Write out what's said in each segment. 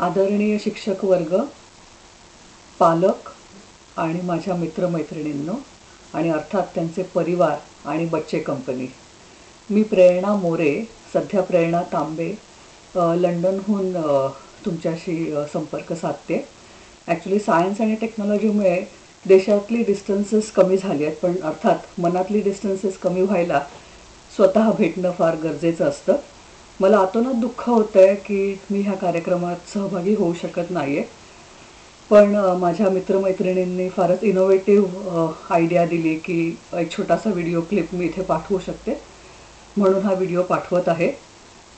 आदरणीय शिक्षक वर्ग, पालक आणि माझ्या मित्रमैत्रिणींनो आणि अर्थात त्यांचे परिवार आणि बच्चे कंपनी. मी प्रेरणा मोरे, सध्या प्रेरणा तांबे लंडनहून तुमच्याशी संपर्क साधते. ॲक्च्युली सायन्स आणि टेक्नॉलॉजीमुळे देशातली डिस्टन्सेस कमी झाली आहेत, पण अर्थात मनातली डिस्टन्सेस कमी व्हायला स्वतः भेटणं फार गरजेचं असतं. मला अतोनात दुःख होतं आहे की मी ह्या कार्यक्रमात सहभागी होऊ शकत नाही आहे, पण माझ्या मित्रमैत्रिणींनी फारच इनोव्हेटिव्ह आयडिया दिली की एक छोटासा व्हिडिओ क्लिप मी इथे पाठवू शकते, म्हणून हा व्हिडिओ पाठवत आहे.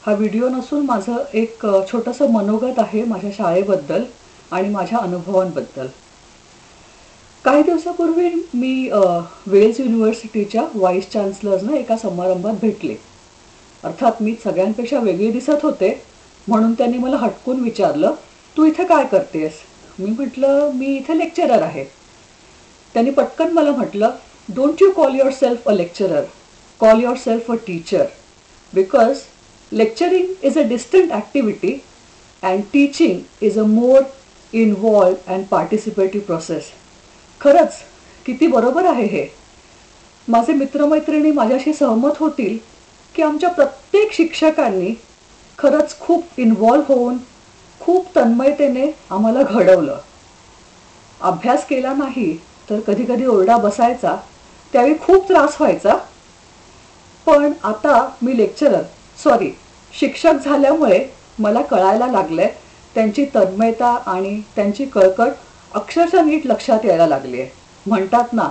हा व्हिडिओ नसून माझं एक छोटंसं मनोगत आहे माझ्या शाळेबद्दल आणि माझ्या अनुभवांबद्दल. काही दिवसापूर्वी मी वेल्स युनिव्हर्सिटीच्या व्हाईस चान्सलर्सना एका समारंभात भेटले. अर्थात मी सगळ्यांपेक्षा वेगळी दिसत होते, म्हणून त्यांनी मला हटकून विचारलं, तू इथे काय करतेस? मी म्हटलं, मी इथे लेक्चरर आहे. त्यांनी पटकन मला म्हटलं, don't you call your self a lecturer, call your self a teacher, because lecturing is a distant activity and teaching is a more involved and participative process. खरंच किती बरोबर आहे हे. माझे मित्रमैत्रिणी माझ्याशी सहमत होतील की आमच्या प्रत्येक शिक्षकांनी खरंच खूप इन्व्हॉल्व होऊन खूप तन्मयतेने आम्हाला घडवलं. अभ्यास केला नाही तर कधी कधी ओरडा बसायचा, त्यावेळी खूप त्रास व्हायचा. पण आता मी शिक्षक झाल्यामुळे मला कळायला लागलंय त्यांची तन्मयता आणि त्यांची कळकळ अक्षरशः नीट लक्षात यायला लागली आहे. म्हणतात ना,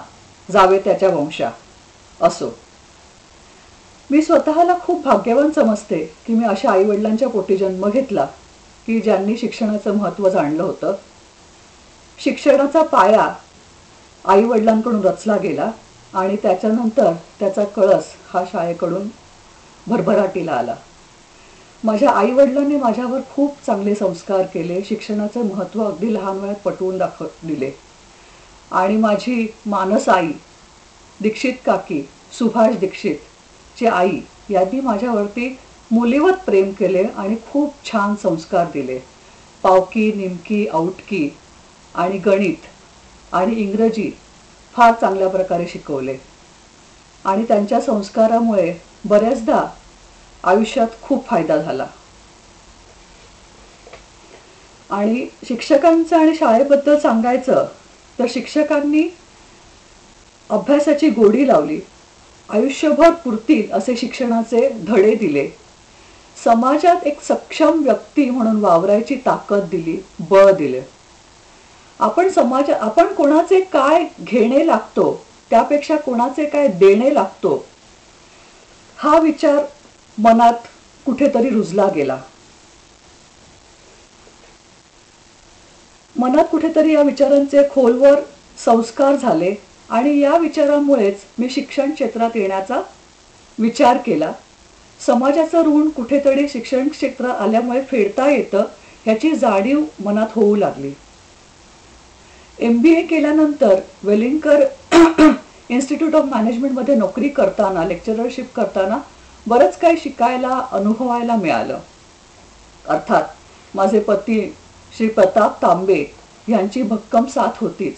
जावे त्याच्या वंशा. असो, मी स्वतःला खूप भाग्यवान समजते की मी अशा आईवडिलांच्या पोटी जन्म घेतला की ज्यांनी शिक्षणाचं महत्त्व जाणलं होतं. शिक्षणाचा पाया आईवडिलांकडून रचला गेला आणि त्याच्यानंतर त्याचा कळस हा शाळेकडून भरभराटीला आला. माझ्या आईवडिलांनी माझ्यावर खूप चांगले संस्कार केले, शिक्षणाचं महत्त्व अगदी लहान वयात पटवून दिले. आणि माझी मानस आई, दीक्षित काकी, सुभाष दीक्षित ची आई यांनी माझ्यावरती मुलीवत प्रेम केले आणि खूप छान संस्कार दिले. पावकी, निमकी, औटकी आणि गणित आणि इंग्रजी फार चांगल्या प्रकारे शिकवले. आणि त्यांच्या संस्कारामुळे बऱ्याचदा आयुष्यात खूप फायदा झाला. आणि शिक्षकांचं आणि शाळेबद्दल सांगायचं तर शिक्षकांनी अभ्यासाची गोडी लावली, आयुष्यभर पुरतील असे शिक्षणाचे धडे दिले, समाजात एक सक्षम व्यक्ती म्हणून वावरायची ताकद दिली, बळ दिले. आपण कोणाचे काय घेणे लागतो त्यापेक्षा कोणाचे काय देणे लागतो हा विचार मनात कुठेतरी रुजला गेला. मनात कुठेतरी या विचारांचे खोलवर संस्कार झाले आणि या विचारामुळेच मी शिक्षण क्षेत्रात येण्याचा विचार केला. समाजाचं ऋण कुठेतरी शिक्षण क्षेत्रात आल्यामुळे फेडता येतं ह्याची जाणीव मनात होऊ लागली. MBA केल्यानंतर वेलिंगकर इन्स्टिट्यूट ऑफ मॅनेजमेंटमध्ये नोकरी करताना, लेक्चररशिप करताना बरंच काही शिकायला, अनुभवायला मिळालं. अर्थात माझे पती श्री प्रताप तांबे यांची भक्कम साथ होतीच.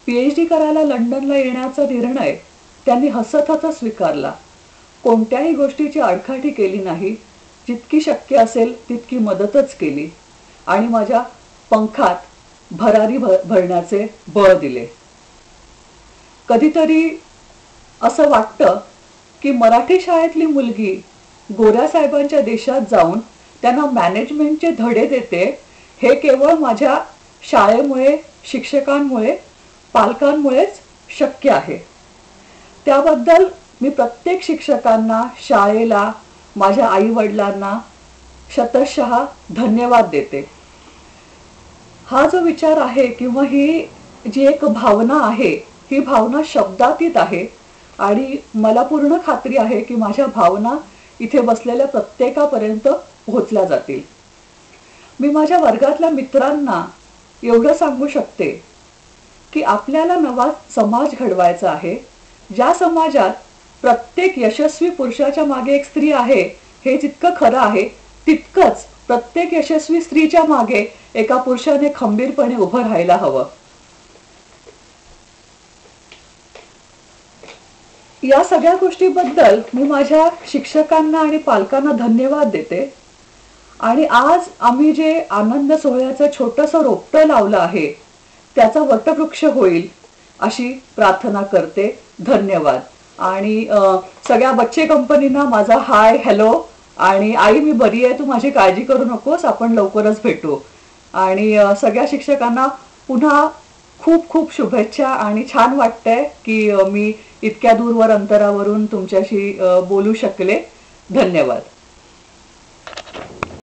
PhD करायला लंडनला येण्याचा निर्णय त्यांनी हसत हसत स्वीकारला. कोणत्याही गोष्टीची आडकाठी केली नाही, जितकी शक्य असेल तितकी मदतच केली आणि माझ्या पंखात भरारी भरण्याचे बळ दिले. कधीतरी असं वाटतं की मराठी शाळेतली मुलगी गोऱ्या साहेबांच्या देशात जाऊन त्यांना मॅनेजमेंटचे धडे देते हे केवळ माझ्या शाळेमुळे, शिक्षकांमुळे, पालकांमुळेच शक्य आहे. त्याबद्दल मी प्रत्येक शिक्षकांना, शाळेला, माझ्या आईवडिलांना शतशः धन्यवाद देते. हा जो विचार आहे किंवा ही जी एक भावना आहे, ही भावना शब्दातीत आहे आणि मला पूर्ण खात्री आहे की माझ्या भावना इथे बसलेल्या प्रत्येकापर्यंत पोहोचल्या जातील. मी माझ्या वर्गातल्या मित्रांना एवढं सांगू शकते की आपल्याला नवा समाज घडवायचा आहे, ज्या समाजात प्रत्येक यशस्वी पुरुषाच्या मागे एक स्त्री आहे हे जितकं खरं आहे तितकंच प्रत्येक यशस्वी स्त्रीच्या मागे एका पुरुषाने खंबीरपणे उभं राहायला हवं. या सगळ्या गोष्टीबद्दल मी माझ्या शिक्षकांना आणि पालकांना धन्यवाद देते. आणि आज आम्ही जे आनंद सोहळ्याचं छोटंसं रोपटं लावलं आहे त्याचा वटवृक्ष होईल अशी प्रार्थना करते. धन्यवाद. आणि सगळ्या बच्चे कंपनीना माझा हाय, हॅलो. आणि आई मी बरी आहे, तू माझी काळजी करू नकोस, आपण लवकरच भेटू. आणि सगळ्या शिक्षकांना पुन्हा खूप खूप शुभेच्छा. आणि छान वाटतंय की मी इतक्या दूरवर अंतरावरून तुमच्याशी बोलू शकले. धन्यवाद.